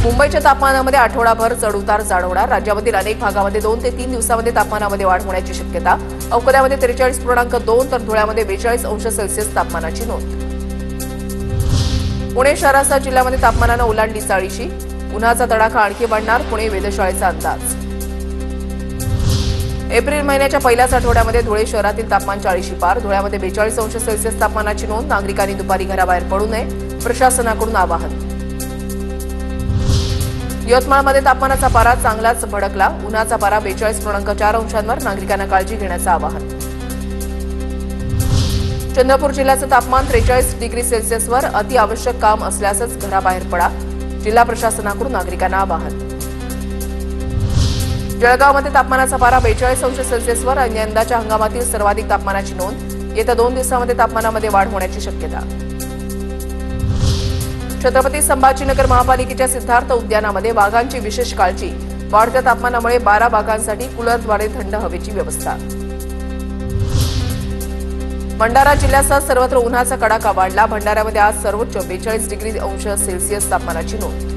मुंबईच्या तापमानामध्ये आठवडाभर चढउतार जाणवणार। राज्यामधील अनेक भागामध्ये 2 ते 3 दिवसांमध्ये तापमानामध्ये वाढ होण्याची शक्यता। अकोल्यामध्ये 43.2 तर धुळ्यामध्ये 42 अंश सेल्सिअस तापमानाची नोंद। पुणे शहरासह जिल्ह्यामध्ये तापमानानं ओलांडली 40शी। उन्हाचा तडाखा आणखी वाढणार, पुणे वेधशाळेचा अंदाज। एप्रिल महिन्याच्या पहिल्याच आठवड्यामध्ये धुळे शहरातील तापमान 40शी पार। धुळ्यामध्ये 42 अंश सेल्सिअस तापमानाची नोंद। नागरिकांनी दुपारी घराबाहेर पडू नये, प्रशासनाकडून आवाहन। यवतमाळमध्ये तापमानाचा पारा चांगलाच भडकला। उन्हाचा पारा 42.4 अंशांवर। नागरिकांना काळजी घेण्याचं आवाहन। चंद्रपूर जिल्ह्याचं तापमान 43 डिग्री सेल्सिअसवर। अति आवश्यक काम असल्यासच घराबाहेर पडा, जिल्हा प्रशासनाकडून नागरिकांना आवाहन। जळगावमध्ये तापमानाचा पारा 42 अंश सेल्सिअसवर। यंदाच्या हंगामातील सर्वाधिक तापमानाची नोंद। येत्या 2 दिवसांमध्ये तापमानामध्ये वाढ होण्याची शक्यता। छत्रपती संभाजीनगर महापालिकेच्या सिद्धार्थ उद्यानामध्ये वाघांची विशेष काळजी। वाढत्या तापमानामुळे 12 वाघांसाठी कूलरद्वारे थंड हवेची व्यवस्था। भंडारा जिल्ह्यासह सर्वत्र उन्हाचा कडाका वाढला। भंडाऱ्यामध्ये आज सर्वोच्च 42 डिग्री अंश सेल्सिअस तापमानाची नोंद।